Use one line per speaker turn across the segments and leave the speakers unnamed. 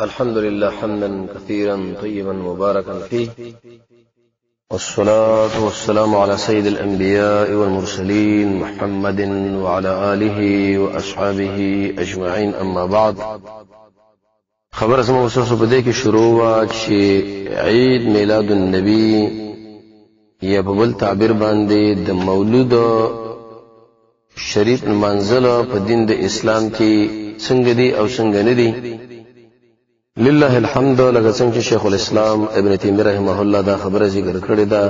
الحمد لله حمدا كثيرا طيبا مباركا فيه، والصلاة والسلام على سيد الأنبياء والمرسلين محمد وعلى آله وأصحابه أجمعين. أما بعد، خبر اسمه وسوسو بديك شروع عيد ميلاد النبي یا په بل تعبیر باندې د مولود شریف منزله په دین د اسلام کې څنګه دي او څنګه نه دي. لله الحمد. لکه څنګه چې شیخ الاسلام ابن تیمیه رحمه الله دا خبره ذکر کړې ده،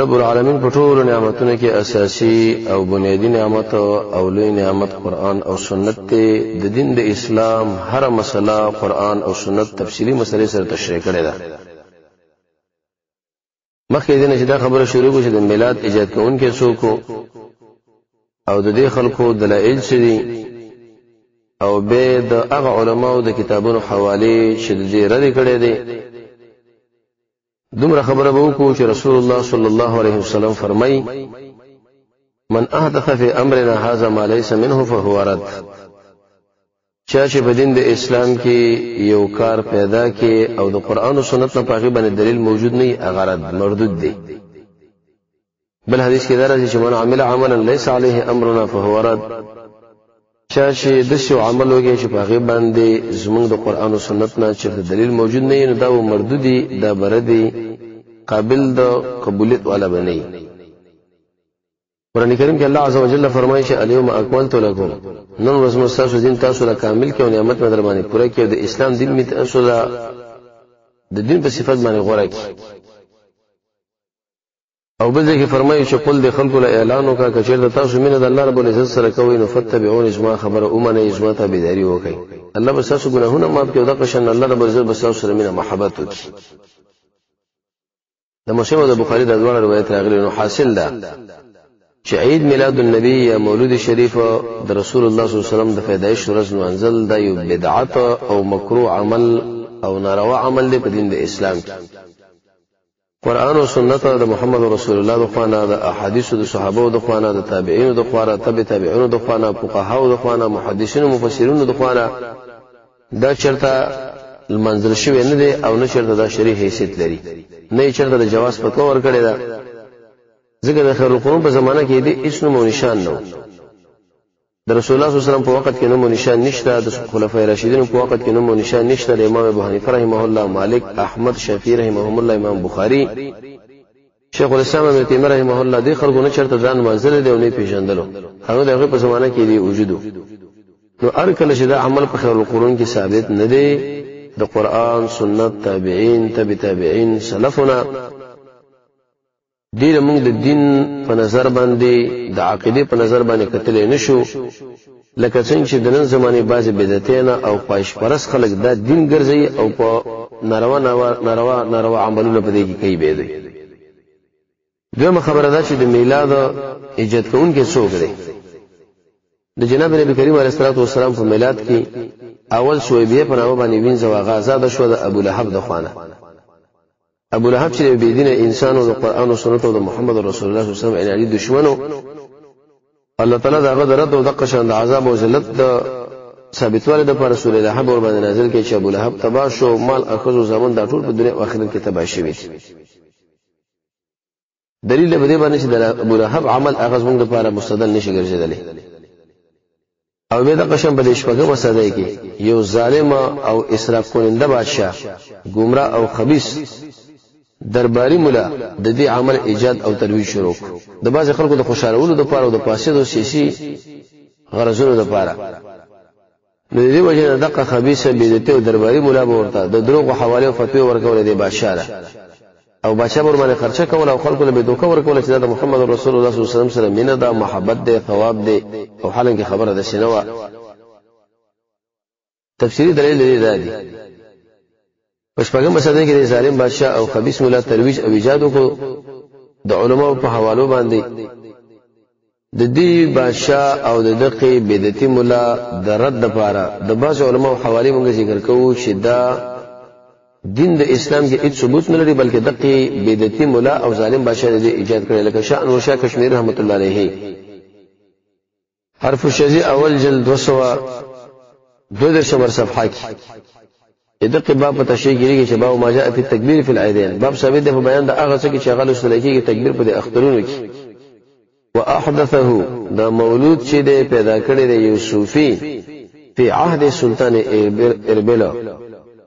رب العالمین په ټولو نعمتونو کې اساسي او بنیادی نعمت او لوی نعمت قرآن او سنت ته د دین د اسلام هر مسله قرآن او سنت تفصیلی مسلې سره تشریح کړې ده. مخکې دې چې دا خبره شروع کوي چې د میلاد ایجاد کوونکي څوک او د دې خلکو دلایل څه دي، او به د هغه علماو د کتابونو حواله چې د دې رد کړي دي. دومره خبره به وکړو چې رسول الله صلی الله علیه وسلم فرمایي: من احدث فی امرنا هذا ما ليس منه فهو رد. چا چې په دین د اسلام کې یو کار پیدا کې او د قران او سنت نه پاغي باندې دلیل موجود نه هغه رد مردود دی. بل حدیث کې دا راځي چې من عمل عملا ليس عليه امرنا فهو رد. چا چې د شو عمل وکړي چې پاغي باندې زموږ د قران او سنت نه چیرته دلیل موجود نه نو دا مردودي، دا بردي، قابل د قبولیت والا بنئ. قرآن کریم کې الله عزوجل فرمایي چې اليوم اکملت لكم، نن ورځ مو تاسو دین تاسو له کامل کې او نعمت مې در باندې پوره کړ. د اسلام دین می تاسو د دین په صفات باندې غوړه کی. او بل ځکه فرمایي چې قل د خلکو له اعلان وکړه چې چیرته تاسو مینه د الله رب العزت سره کوئ نو فتبعون اجماع خبره اومنه اجماع ته بيداری وکړي. الله به تاسو ګناهونه معاف کړي او د قشن الله رب العزت به تاسو سره مینه محبت وکړي. د مسلم او د بخاری د دوه روایت راغلي نو حاصل ده چې عید میلاد النبی یا مولود شریف د رسول الله صلی الله علیه وسلم د پیدایش ورځ منزل د یو بدعت او مکروه عمل او ناروا عمل دی په دین د اسلام کې. قرآن او سنت د محمد رسول الله د خوانه، د احادیث د صحابه د خوانه، د تابعین د خوانه، تبع تابعین د خوانه، فقها د خوانه، محدثین او مفسرین د خوانه دا چرته المنزل شوی نه دی او نه چرته دا شریع حیثیت لري، نه چرته د جواز فتوا ورکړی دا. ځکه د خیر القرون په زمانہ کې دې اسم او نشان نو د رسول الله صلی الله علیه وسلم په وخت کې نوم او نشان نشته، د خلفای راشدین په وخت کې نوم او نشان نشته، د امام ابو حنیفه رحمه الله، مالک، احمد، شافعی رحمهم الله، امام بخاری، شیخ الاسلام ابن تیمیه رحمه الله دې خلکو نه چرته ځان منزل دی او نه پیژندلو، هغه دغه په زمانہ کې دی وجود. نو هر کله چې دا عمل په خیر القرون کې ثابت نه دی، د قران، سنت، تابعین، تبع تابعین، سلفنا دې موږ د دین په نظر باندې د عقیده په نظر باندې کتل نه شو. لکه څنګه چې د نن زمانه بعض بدعتین او خواهش پرست خلک دا دین ګرځي او په ناروا عملونه په دې کې کوي به دي. دویمه خبره ده چې د میلاد ایجاد کوونکي څوک دي. د جناب نبی کریم علیه الصلاه والسلام په میلاد کې اول سویبیه په نامه باندې وینځه واغازه د شو د ابو لهب د خوانه. ابو لهب چې بی دینه انسان او د قران او سنت او د محمد رسول الله صلی الله علیه وسلم علی دشمنو، الله تعالی داغه درته او د قشن د عذاب او ذلت د ثابتواله د پر رسول الله ور باندې نازل کې چې ابو لهب تبا شو، مال اخذ زمان د ټول په دنیا او آخرت کې تبا شوی. دلیل به دې باندې چې د ابو لهب عمل اخذ موږ لپاره مستدل نشي ګرځیدلی. او به د قشن په شپږه وساده کې یو ظالم او اسراف کننده بادشاہ، گمراه او خبيث درباري مولا د دې عمل ایجاد او ترویج شروع د باز خلکو د خوشالولو د پاره او د پاسې د سیاسي غرضونو د پاره. نو دې وجه نه دغه خبيثه بدعت او درباري مولا ورته د دروغ حواله او فتوی ورکول دي بادشاہ او بادشاہ ور باندې خرچه کول او خلکو له دوکه ورکول چې د محمد رسول الله صلی الله علیه وسلم سره مینه ده، محبت ده، ثواب ده او حالانکه خبره ده شنو. تفسیری دلیل دی پښپاګم مساده کې د ظالم بادشاہ او خبيث مولا ترویج او ایجاد کو د علماء په حوالو باندې د دې بادشاہ او د دقي بدعتي مولا د رد لپاره د باز علماء حواله موږ ذکر کوو چې دا دین د اسلام کې هیڅ ثبوت نه لري، بلکې دقي بدعتي مولا او ظالم بادشاہ د ایجاد کړل. لکه شان ورشاه کشمیر رحمت الله علیه حرف الشذی اول جلد 200 دو شمر صفحه کې دغه باب په تشریح کېږي چې باب ما جاء فی التکبیر فی العیدین باب ثابت دی په بیان د هغه څه کې چې هغه لوستل کېږي تکبیر په اخترونو کې واحدثه دا مولود چې دی پیدا کړی دی یو صوفي په عهد سلطان اربل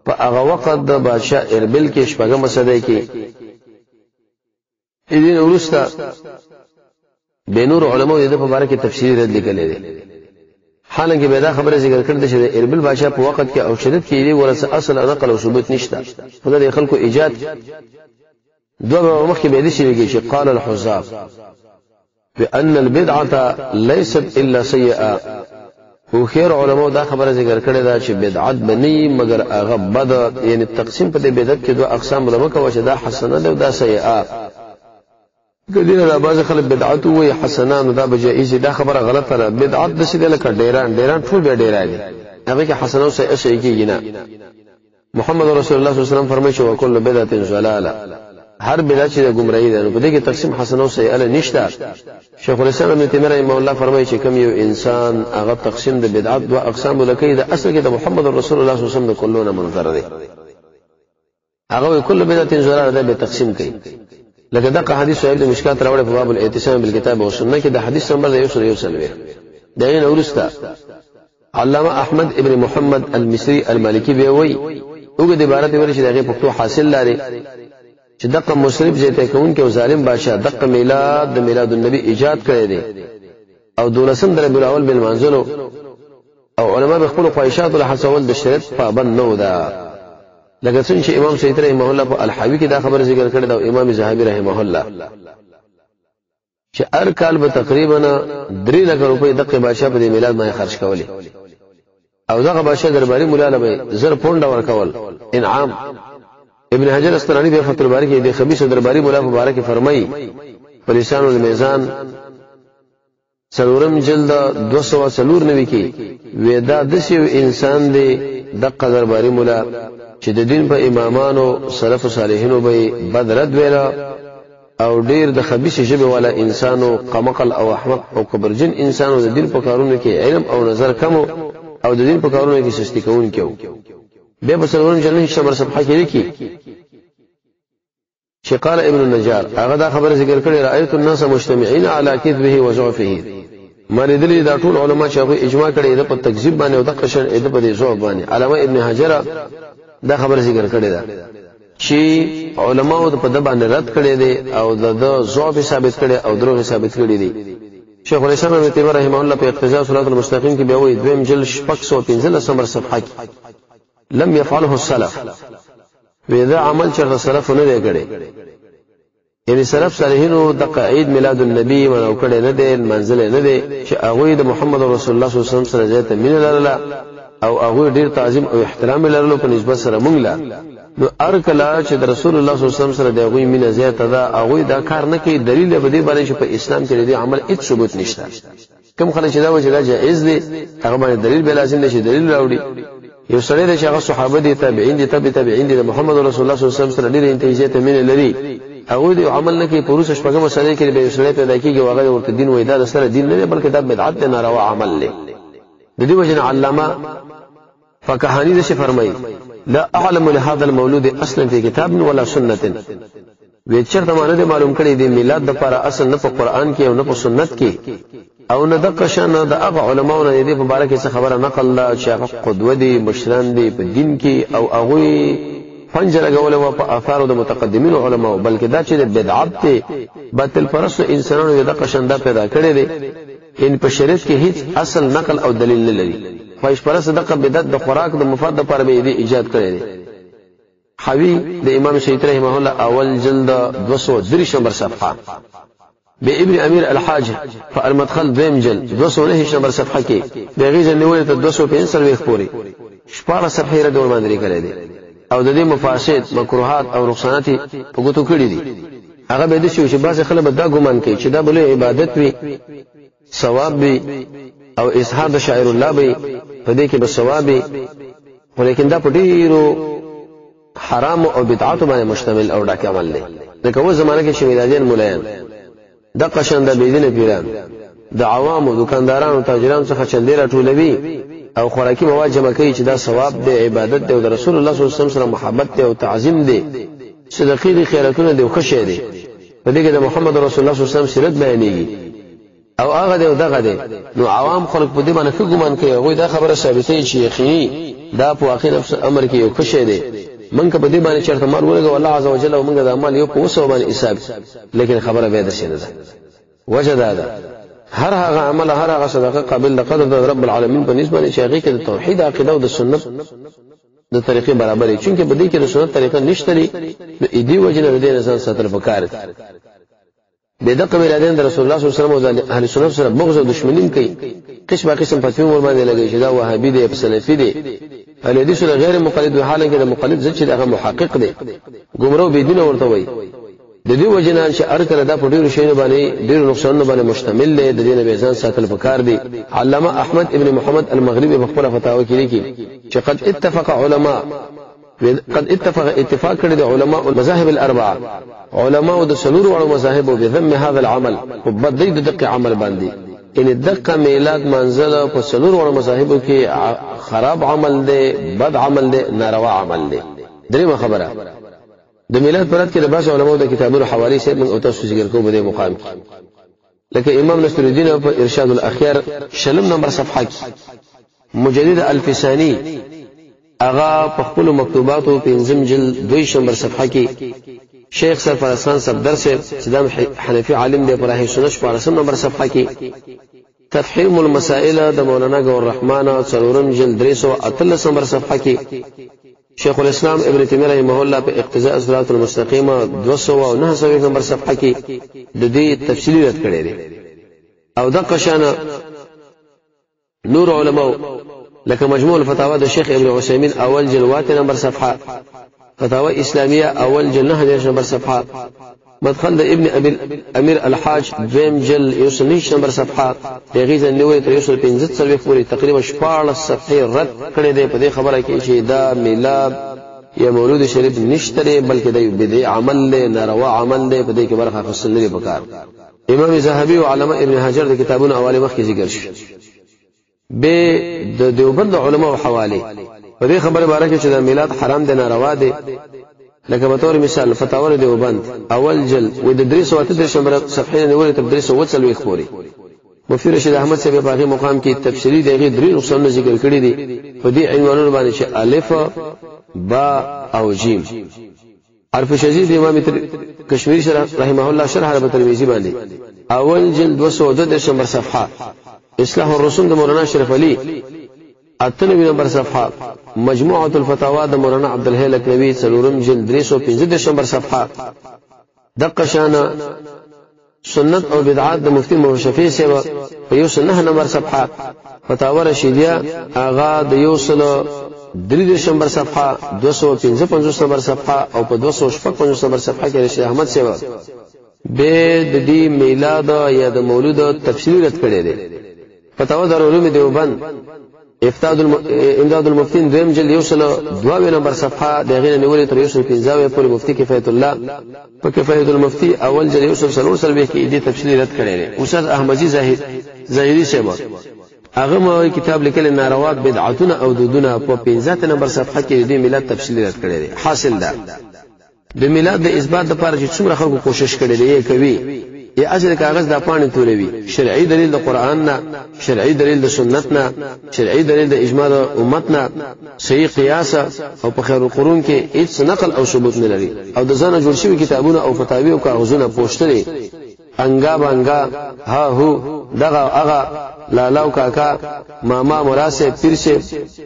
په هغه وخت د بادشاہ اربل کې شپږم صدۍ کې اذن ورستا بنور علماء د په اړه کې تفسیر رد لیکل دي حالانکه به دا خبره ذکر کړل چې اربل بادشاہ په وخت کې او شدت کې دی ورسره اصل نقل او ثبوت نشته خدای خلکو ایجاد دوه مخکې به دي چې قال الحزاب بأن البدعه ليست الا سيئه خو خیر علماء دا خبره ذکر کړی دا چې بدعت بنی مگر هغه بد یعنی تقسیم په دې بدعت کې دوه اقسام علماء کوي چې دا حسنه ده او دا سیئه کله دا بعض خلک بدعت وي حسنه نو دا بجائز دا خبره غلطه ده بدعت د څه لکه ډیران ټول به ډیران دي هغه کې حسنه او سیئه شي کېږي نه محمد رسول الله صلی الله علیه وسلم فرمایي چې وکل بدعت ضلاله هر بدعت چې گمراهی ده نو په دې کې تقسیم حسنه او سیئه نشته شیخ الاسلام ابن تیمیه رحمه الله فرمایي چې کوم یو انسان هغه تقسیم د بدعت دوه اقسام لکه د اصل کې د محمد رسول الله صلی الله علیه وسلم د کلونه منکر دي هغه کل بدعت ضلاله ده به تقسیم کوي لکه دغه حدیث صحیح د مشکات راوړی په باب الاعتصام بالکتاب او سنت کې د حدیث نمبر 130 دغه ورستا علامه احمد ابن محمد المصری المالکی به وی اوګه د عبارت ورشي دغه پښتو حاصل لري چې دغه مصرف زیته کون کې او ظالم بادشاہ دغه میلاد د میلاد النبی ایجاد کړی دی او دولسم در ربیع الاول بل منزلو او علما به خپل خواهشات له حسول د شریعت پابند نه ودا لکه څنګه چې امام سید رحمه الله په الحاوی کې دا خبر ذکر کړی دا امام زاهبی رحمه الله چې هر کال به تقریبا 3 لک روپۍ دغه بادشاہ په میلاد باندې خرج کولې او دغه بادشاہ درباري مولا له زر پونډ ورکول انعام ابن حجر اسقلانی په فتح الباری کې د خبيث درباري مولا مبارک فرمایي په لسان المیزان سلورم جلد 290 کې ودا د شیو انسان دی دغه درباري مولا چې د دین په امامانو سلف صالحینو به بدرد ویلا او ډیر د خبيث ژبه والا انسانو قمقل او احمق او کبرجن انسانو د دین په کارونو کې علم او نظر کم او د دین په کارونو کې سستی کوون کېو به بسلورم جلد شمر صفحه کې لیکي چې قال ابن النجار هغه دا خبره ذکر کړي رأيت الناس مجتمعين على كذبه وزعفه مریدلی دا ټول علما چې هغه اجماع کړي د په تکذیب باندې او د قشن د په ذوب باندې علامه ابن حجر دا خبره ذکر کړي دا چې علماء د په د باندې رد کړي دي او د ذوب ثابت کړي او دروغ ثابت کړي دي شیخ الاسلام ابن تیمیه رحمه الله په اقتضاء صراط المستقیم کې به وایي دویم جلد 615 نمبر صفحه کې لم يفعله السلف وإذا عمل چرته سلف نه دی کړي یعنی سلف صالحینو د قعید میلاد النبی منو کړي نه دی منزل نه دی چې هغه د محمد رسول الله صلی الله علیه وسلم سره ځای ته مين لرله او هغه ډیر تعظیم او احترام لرلو په نسبت سره مونږ لا نو ار کله چې د رسول الله صلی الله علیه وسلم سره د هغه مين ځای ته دا هغه دا کار نه کوي دلیل به دی باندې چې په اسلام کې دی عمل هیڅ ثبوت نشته کوم خلک چې دا وجه جائز دي هغه باندې دلیل به لازم نشي دلیل راوړي یو سړی چې هغه صحابه دي تابعین دي تابعین دي محمد رسول الله صلی الله علیه وسلم سره ډیر انتهاجه ته مين لري هغه دی عمل نه کوي پروسه شپږم مسلې کې به سړی پیدا کیږي واغه ورته دین وای دا سره دین نه بلکې دا بدعت نه ناروا عمل لري د دې وجه علامه فقهانی دې فرمایي لا اعلم لهذا المولود اصلا في كتاب ولا سنه وچرته معنی معلوم کړي دي میلاد د لپاره اصل نه په قران کې او نه په سنت کې او نه د قشن د هغه علماو نه دې په باره کې څه خبره نقل لا چې هغه قدوه دي مشران دي په دین کې او هغه پنځه لګول او په آثار د متقدمین علماو بلکې دا چې بدعت ته باطل پرست انسانانو د قشن دا پیدا کړي دي ان په شریعت کې هیڅ اصل نقل او دلیل نه لري خواهش پرست دغه بدعت د خوراک د مفاد لپاره به دې ایجاد کړي دي حوی د امام شیخ رحمه الله اول جلد 203 نمبر صفحه به ابن امیر الحاج فالمدخل دویم جلد 209 نمبر صفحه کې دغه ځنیول ته 245 پورې شپاره صفحه را ډول باندې کړی دي او د دې مفاسد مکروهات او نقصانات په ګوتو کړی دي هغه به د شو چې بعض خلک دا ګمان کوي چې دا بل عبادت وي ثواب وي او اظهار د شاعر الله وي په دې کې به ثواب وي ولیکن دا په ډیرو حرام او بدعات باندې مشتمل او ډاکه عمل دی د کومه زمانه کې شمیداجین مولایان د قشند بيدینه پیران د عوامو دکاندارانو تاجرانو څخه چندې راټولوي او خوراکي مواد جمع کوي چې دا ثواب دی عبادت دی او د رسول الله صلی الله علیه وسلم سره محبت دی او تعظیم دی صدقې دي خیراتونه دی او خشه دی په دې کې د محمد رسول الله صلی الله علیه وسلم سیرت بیانېږي او هغه دی او دغه دی نو عوام خلک په دې باندې ګمان کوي هغه دا خبره ثابتې چې یقیني دا په واقع نفس امر کې یو خشه دی منګه په دې باندې چرته مار ولګو الله عز وجل او منګه د اعمال یو په وسو باندې حساب لیکن خبره به ده شنه ده وجه ده هر هغه عمل هر هغه صدقه قابل لقدر د رب العالمین په نسبت چې هغه کې د توحید عقیده او د سنت د طریقې برابرې چونکه په دې کې د سنت طریقه نشته لري نو دې وجه نه د انسان ساتل پکار دي بدقه ولادین د رسول الله صلی الله علیه وسلم او اهل سنت سره بغض او دښمنی کوي قسمه قسم فتوی ور باندې لګي چې دا وهابي دي سلفي دي اهل حدیث غیر مقلد حاله کې د مقلد ځکه چې هغه محقق دي ګمرو بيدین ورته وایي د دې وجنان چې ار کړه دا په ډیرو شیانو باندې ډیرو نقصانونو باندې مشتمل دی د دې نه بیزان ساتل پکار دي علامه احمد ابن محمد المغربي په خپل فتاوا کې لیکي چې قد اتفق اتفاق کړي د علماء المذاهب الاربعه علماء د سلور او مذاهب په ذم هذا العمل په بدید دقه عمل باندې ان دقه میلاد منزله په سلور او مذاهب کې خراب عمل دی بد عمل دی ناروا عمل دی درېمه خبره د میلاد پرد کې د باز علماء د کتابونو حواله سره موږ او تاسو ذکر کوو په دې مقام کې لکه امام نصر الدین په ارشاد الاخيار شلم نمبر صفحه کې مجدد الفسانی اغا په خپل مکتوباتو پنځم جلد 2 نمبر صفحه کې شیخ سرفراز خان صفدر سے صدام حنفی عالم دی پر سنت 14 نمبر صفحه کې تفهیم المسائل د مولانا گور رحمان څلورم جلد 313 نمبر صفحه کې شیخ الاسلام ابن تیمیہ رحمه الله په اقتضاء الصراط المستقیم 209 نمبر صفحه کې د دې تفصیلی رد کړی دی او د قشانه نور علماء لکه مجموع الفتاوى د شیخ ابن عثیمین اول جلد نمبر صفحه فتاوى اسلامیه اول جلد 9 نمبر صفحه مدخل د ابن ابي امير الحاج دویم جلد 19 نمبر صفحه دغیز نوې تر 115 پورې تقریبا 14 صفحې رد کړي دي په دې خبره کې چې دا میلاد یا مولود شریف نشته بلکې د بدعي عمل له ناروا عمل دی په دې کې برخه خصل لري پکار امام زاهبي او علامه ابن حجر د کتابونو اواله مخ کې ذکر شي به د دیوبند علماء حواله په دې خبره باره کې چې د میلاد حرام دی ناروا دی لکه به تور مثال فتاوی دیوبند اول جلد و د 338 نمبر صفحه نور تر 340 پورې مفتی رشید احمد صاحب په هغه مقام کې تفصیلی دغه درې نقصان ذکر کړی دي په دې عنوانونو باندې چې الف با او جیم عرف شدید امام کشمیری رحمه الله شرح رب ترمذی باندې اول جلد 210 نمبر صفحه اصلاح الرسوم د مولانا اشرف علي 98 نمبر صفحه مجموعه الفتاوى د مولانا عبد الحی لکنوی څلورم جلد 315 نمبر صفحه دقه شانه سنت او بدعات د مفتی موشفی سیوا په 9 نمبر صفحه فتاوی رشیدیه اغا د 3 نمبر صفحه 255 نمبر صفحه او په 255 نمبر صفحه کې رشید احمد سیوا به د دې میلاد یا د مولود تفصیل رد کړی دی فتاوی دارالعلوم دیوبند امداد المفتین دویم جلد 2 نمبر صفحه دغه نیولې تر 115 پورې مفتی کفایت الله په کفایت المفتی اول جلد 143 کې دې تفصیل رد کړی دی استاد احمدی ظاهری سیوا هغه مو کتاب لیکل ناروا بدعتونه او دودونه په 15 نمبر صفحه کې دې میلاد تفصیل رد کړی دی حاصل ده د میلاد د اثبات لپاره چې څومره خلکو کوشش کړي دی کوي یا اصل کاغذ د پانی توروي شرعي دلیل د قران نه شرعي دلیل د سنت نه شرعي دلیل د اجماع د امت نه صحیح قیاس او په خیر القرون کې هیڅ نقل او ثبوت نه لري او د ځانه جوړ شوی کتابونه او فتاوی او کاغذونه پوښتنه انګا ها هو دغه هغه لالاو کاکا ماما مراسه پیر سے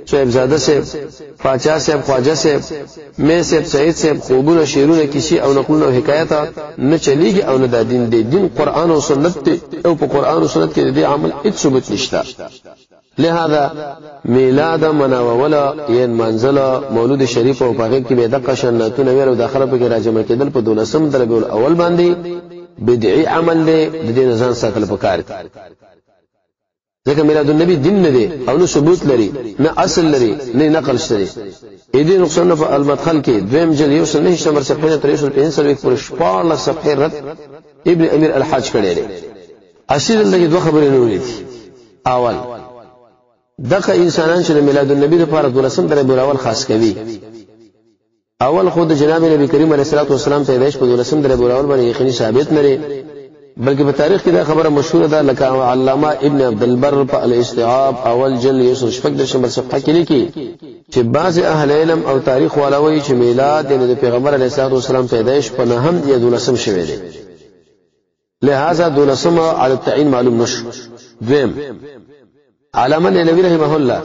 صاحب زاده سے پاچا سے خواجہ سے میں سے سید سے خوبونه شیرونه کسی او نقلونه او حکایت نه چلیږي او نه د دین دی دین قران او سنت او په قران او سنت کې د عمل هیڅ ثبوت نشته لہذا میلاد مناوله یې منزله مولود شریف او په کې به د قشناتونه ویرو داخله په کې راجمه کېدل په 12 درجه الاول باندې بدعي عمل دی د دې ځان ساتل پکار ځکه میلاد النبی دین نه دی او نه ثبوت لري نه اصل لري نه نقل شته دې نقصان په المدخل کې دویم جلد 19 نمبر صفحه 345 پر 14 صفحه رد ابن امیر الحاج کړي دي اصل لږ دوه خبرې نه ولې اول دغه انسانان چې د میلاد النبی لپاره 12 د ربیع الاول خاص کوي. اول خود جناب نبی کریم علیه الصلاه والسلام پیدائش په 12 د ربیع الاول باندې یقیني ثابت نه لري، بلکې په تاریخ کې دا خبره مشهوره ده، لکه علامه ابن عبد البر په الاستيعاب اول جلد 114 صفحه کې لیکي چې بعض اهل علم او تاریخ والوي چې میلاد د پیغمبر علیه الصلاه والسلام پیدائش په 9 یا 12 شوی دی، لہذا 12 على التعین معلوم نشو. دویم علامه نبی رحمه الله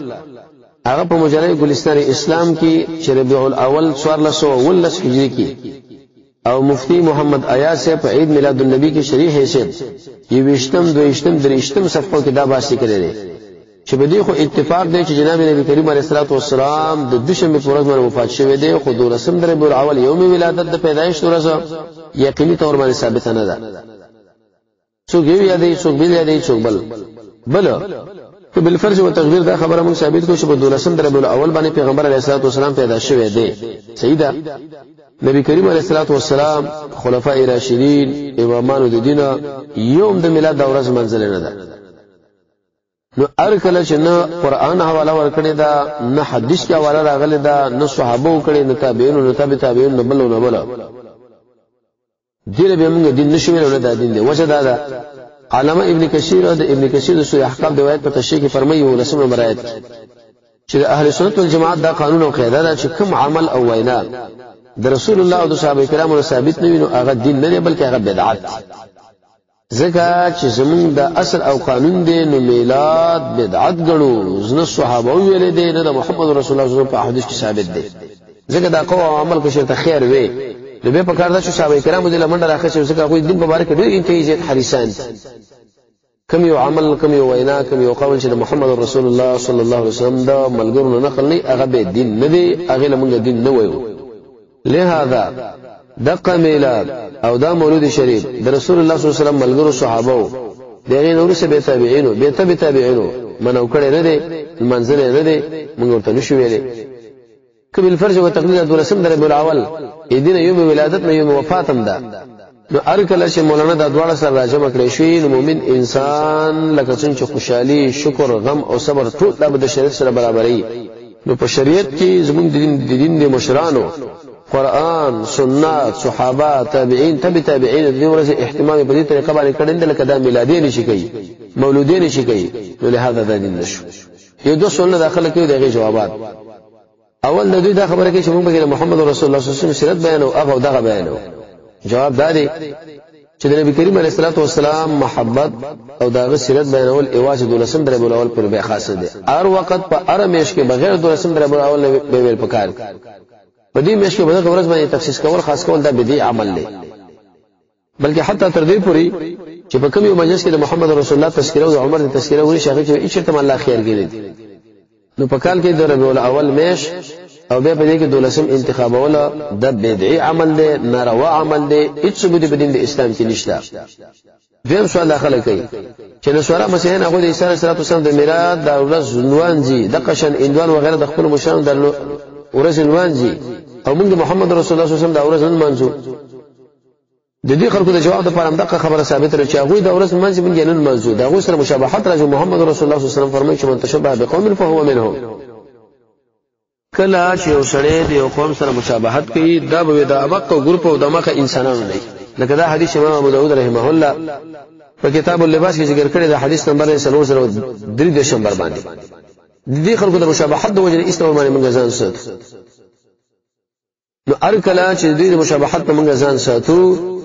هغه په مجله ګلستان اسلام کې چې ربیع الاول 1419 هجری کې او مفتی محمد ایاز په عید میلاد النبی کې شریح حیثیت 22م 23م صفحو کې دا بحث کړی دی چې په دې خو اتفاق دی چې جناب نبی کریم علیه الصلاه والسلام د دوشنبه په ورځ باندې وفات شوی دی، خو 12 د ربیع الاول یوم ولادت د پیدایش ورځ یقیني تور باندې ثابت نه ده. څوک یې یادې څوک بل یادې څوک بل که بل فرض او تقدیر دا خبره موږ ثابت کوو چې په 12 د ربیع الاول باندې پیغمبر علیه الصلاه والسلام پیدا شوی دی. صحیح ده. نبی کریم علیه الصلاه والسلام خلفای راشدین امامان د دین یوم د میلاد د ورځ منزل نه ده. نو ارکل چې نه قران حواله ورکړی دا، نه حدیث کې حواله راغلی دا، نه صحابه کړي، نه تابعین، نه تابعین، نه بل دین به موږ دین نشو ویلو، نه دا دین دی. وجه دا ده علامه ابن کثیر د سوره احقاف د روایت په تشریح کې فرمایي ولسمه برایت چې اهل سنت والجماعت دا قانون او قاعده ده چې کوم عمل او وینا د رسول الله او د صحابه کرامو ثابت نه وینو هغه دین نه دی بلکې هغه بدعت. ځکه چې زمونږ د اصل او قانون دی نو میلاد بدعت ګڼو، زنه صحابه ویل دي نه د محمد رسول الله صلی الله علیه وسلم په حدیث کې ثابت دی. ځکه دا قول او عمل کې شرط خیر وي نو به په کار ده چې صحابه کرامو د لمنډه راخښه ځکه خو دین مبارک ډېر انتهاجات حریصان کم یو عمل کم یو وینا کم یو قول چې د محمد رسول الله صلی الله علیه وسلم دا ملګرو نقل نه هغه به دین نه دی، هغه لمونږ دین نه وایو. لہذا دغه میلاد او دا مولود شریف د رسول الله صلی الله علیه وسلم ملګرو صحابه دغه نور څه به تابعینو به تابعینو منو کړي نه دي، منزل نه دي، موږ ورته نشو ویلې. کبل الفرج وتقليد 12 د ربیع الاول دین یوم ولادت نه یوم وفات هم ده. نو ارکل چې مولانا د دواړه سره راجمع کړی شوی نو مومن انسان لکه څنګه خوشحالي، شکر، غم او صبر ټول د شریعت سره برابرۍ. نو په شریعت کې زموږ د دین د مشرانو قرآن، سنت، صحابه، تابعین، تابعین د دې ورځې اهتمام په دې طریقه باندې کړي لکه دا میلادي نشي کوي، مولودي نشي کوي، نو لهدا دا دین نشو. یو دوه سوالونه داخله کوي دغه جوابات. اول د دوی دا خبره کوي چې موږ به محمد رسول الله صلی الله علیه وسلم سیرت بیانو هغه دغه بیانو. جواب دا دی چې د نبی کریم علیه الصلاه والسلام محبت او دغه سیرت بیانول ایواز 12 د ربیع الاول پر به خاصه دي. هر وخت په ارمیش کې بغیر 12 د ربیع الاول به ویل پکار. په دې میش کې به خبره باندې تخصیص کول خاص کول دا بدعي عمل دی. بلکې حتی تر دې پوري چې په کوم یو مجلس کې د محمد رسول الله تذکره او عمر د تذکره ونی شاغي چې هیڅ ته الله خیر ګڼي. نو په کال کې د ربیع الاول میش او بیا په دې کې 12 انتخاب ولا د بدعي عمل دی، ناروا عمل دی، هیڅ ثبوت په دین د اسلام کې نشته. دیم سوال داخله کوي چې نسوارا مسیحیان هغه د عیسی علیه السلام د میلاد د ورځ عنوانځي د قشن اندوان وغیرہ د خپل مشران د ورځ عنوانځي او موږ محمد رسول الله صلی الله علیه وسلم د ورځ نن منځو. د دې خلکو د جواب لپاره هم دغه خبره ثابت لري چې هغه د ورځ منځ موږ نن منځو دا غو سره مشابهت راځي. محمد رسول الله صلی الله علیه وسلم فرمایي چې من تشبه بقوم فهو منهم. کله چې یو سړی د یو قوم سره مشابهت کوي دا به د ابق او ګروپ او دماغه انسانانو دی. لکه دا حدیث امام ابو داود رحمه الله په کتاب اللباس کې ذکر کړی دا حدیث نمبر 3 نمبر باندې. د دې خلکو د مشابهت د وجه اسلام باندې موږ ځان ساتو. نو ارکلا چې د دې مشابهت په موږ ځان ساتو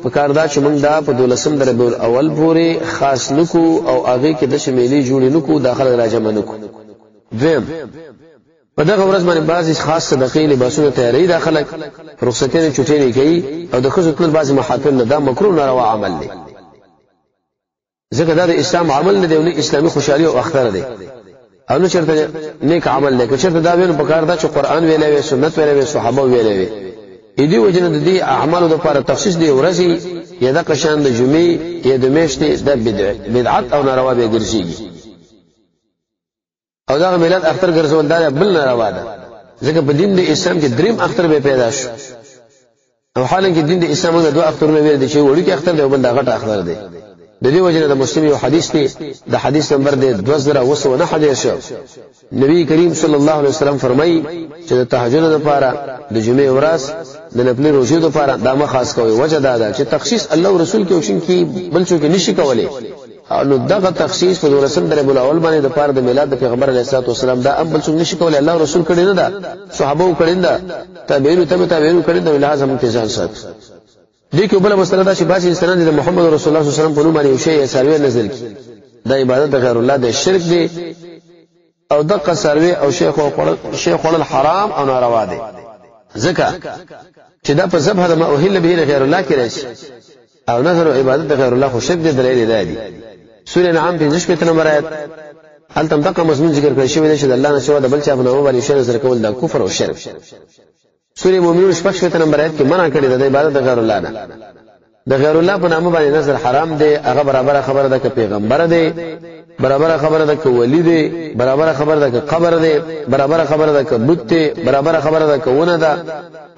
په کار دا چې موږ دا په 12 د ربیع الاول پورې خاص نکو او هغه کې د شمیلي جوړ نکو داخله راجمع نکو. دویم په دغه ورځ باندې بعضی خاص صدقې لباسونه تیاری داخله رخصتونه چټې کوي او د خصوص تل بعضی محافل نه دا مکروه ناروا عمل دی. ځکه دا د اسلام عمل نه دی او اسلامي خوشحالي او اختر دی او نو چرته نیک عمل دی. که چرته دا وینو په کار دا چې قران ویلې وي، سنت ویلې وي، صحابه ویلې وي، دې وجنه د دې اعمالو لپاره تخصیص دی ورځي یا د قشان د جمعې یا د میاشتې د بدعت او ناروا به ګرځي. او دا میلاد اختر ګرځول دا بل ناروا ده. ځکه په دین د اسلام کې دریم اختر به پیدا شو او حالانکه دین د اسلام د دوه اخترونه ویل دي چې وړي کې اختر دی او بل دا غټ اختر دی. د دې وجه د مسلم یو حدیث دی د حدیث نمبر دی 2909 نبی کریم صلی الله علیه وسلم فرمایي چې د تهجد لپاره د جمعې ورځ د نفل روزو لپاره دا مخاص کوي وجه دا ده چې تخصیص الله او رسول کې وشین کې بل څوک نشي کولای نو دغه تخصیص په رسول در بل اول باندې د پاره د میلاد د پیغمبر علیه الصلاه والسلام دا بل څوک نشي کولای الله رسول کړي نه ده صحابه کړي نه تابعین کړي نه لازم امتثال سات دې کې بل مسله دا چې بعض انسانان د محمد رسول الله صلی الله علیه وسلم په نوم باندې یو شی سروي نزل کی دا عبادت د غیر الله د شرک دی او دغه سروي او شیخ ولل حرام او ناروا دی ځکه چې دا په ذبح د ما اوهل به غیر الله کې راشي او نظر عبادت د غیر الله خو شرک دی دلیل دی سورہ انعام 15 نمبر آیت هل تم دغه مضمون ذکر کړی شوی دی چې د الله نه سوا د بل چا په نوم باندې شرک ذکر کول د کفر او شرک سورہ مومنون 15 نمبر آیت کې منع کړی د عبادت د غیر الله نه د غیر الله په نامه باندې نظر حرام دی هغه برابر خبره ده ک پیغمبر دی برابر خبره ده ک ولی دی برابر خبره ده ک قبر دی برابر خبره ده ک بت دی برابر خبره ده ک ونه ده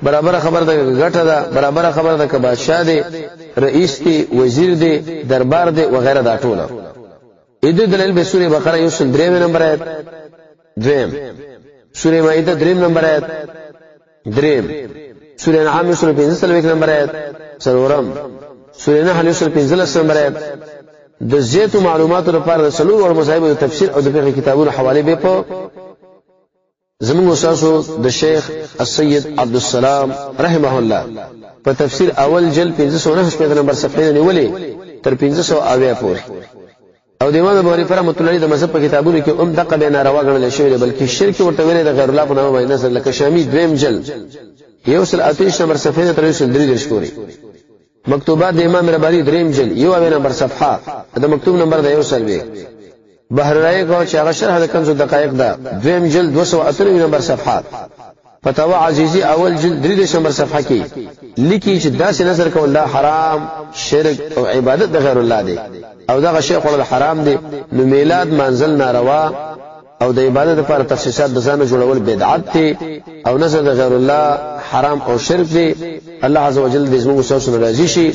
برابر خبره ده ک غټه ده برابر خبره ده ک بادشاہ دی رئیس دی وزیر دی دربار دی وغیرہ دا ټول اې د دلیل به سورې بقره یو سل 3 نمبر آیت دویم سورې مائده 3 نمبر آیت دریم سورې انعام 15 نمبر آیت سرورم سورې نحل 15 نمبر آیت د زیاتو معلوماتو لپاره د سلو او مذاهب او تفسیر او د فقه کتابونو حواله به په زموږ استاد د شیخ السید عبدالسلام رحمه الله په تفسیر اول جل 509 نمبر صفحه نیولې تر 500 پورې او د امام بخاری رحمۃ اللہ علیہ د مذهب په کتابونو کې دغه بیان روا غنل شوی دی بلکې شرک ورته ویل د غیر الله په نامه باندې نظر لکه شامی دویم جل یو سل 28 نمبر صفحه تر 3 پورې مکتوبات د امام ربانی دریم جل یو نمبر صفحه د مکتوب نمبر د یو سلوي بحر رایق او چې هغه شرح د کنز دقایق ده دویم جل 298 نمبر صفحه فتاوا عزیزی اول جلد 3 نمبر صفحه کې لیکي چې داسې نظر کول دا حرام شرک او عبادت د غیر الله دی او دا شیخ ول حرام دی نو میلاد منزل ناروا او د عبادت لپاره تخصیصات د ځان جوړول بدعت دی او نظر د غیر الله حرام او شرک دی الله عز وجل دې زموږ سره راضي شي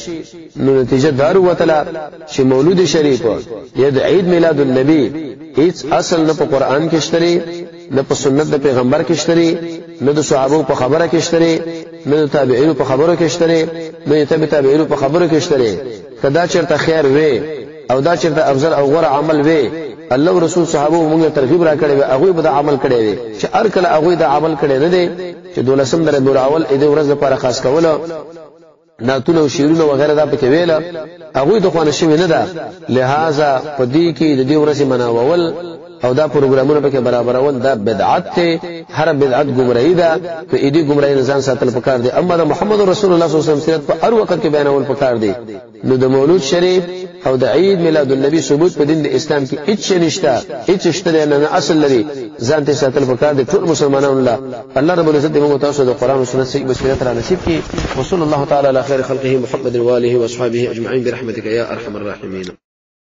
نو نتیجه دارو وتلا چې مولود شریف یا د عید میلاد النبی هیڅ اصل نه په قران کې شته نه په سنت د پیغمبر کې شته نه د صحابه په خبره کې شته نه د تابعین په خبره کې شته نه د تابعین په خبره کې شته کدا چرته خیر وي او دا چرته افضل او غوره عمل وي الله رسول صحابه موږ ترغیب را کړی هغه به د عمل کړی وي چې هر کله هغه د عمل کړی نه دی چې دولسم در اول اې د ورځ لپاره خاص کوله ناتونه او شیرونه وغیرہ دا پکې ویل هغه د خوانه شوی نه ده لہذا په دې کې د دې ورځې مناول او دا پروګرامونه پکې برابرول دا بدعت ته هر بدعت گمراهی ده په دې گمراهی نه ځان ساتل پکار دي اما د محمد رسول الله صلی الله علیه وسلم سیرت په هر وخت کې بیانول پکار دي نو د مولود شریف او د عید میلاد النبی ثبوت په دین د اسلام کې هیڅ نشته هیڅ شته نه اصل لري ځان ته ساتل پکار دي ټول مسلمانانو الله رب العزت موږ تاسو د قران او سنت صحیح بصیرت را نصیب کړي وصلی الله تعالی علی خیر خلقه محمد و آله و اصحابہ اجمعین برحمتک یا ارحم الراحمین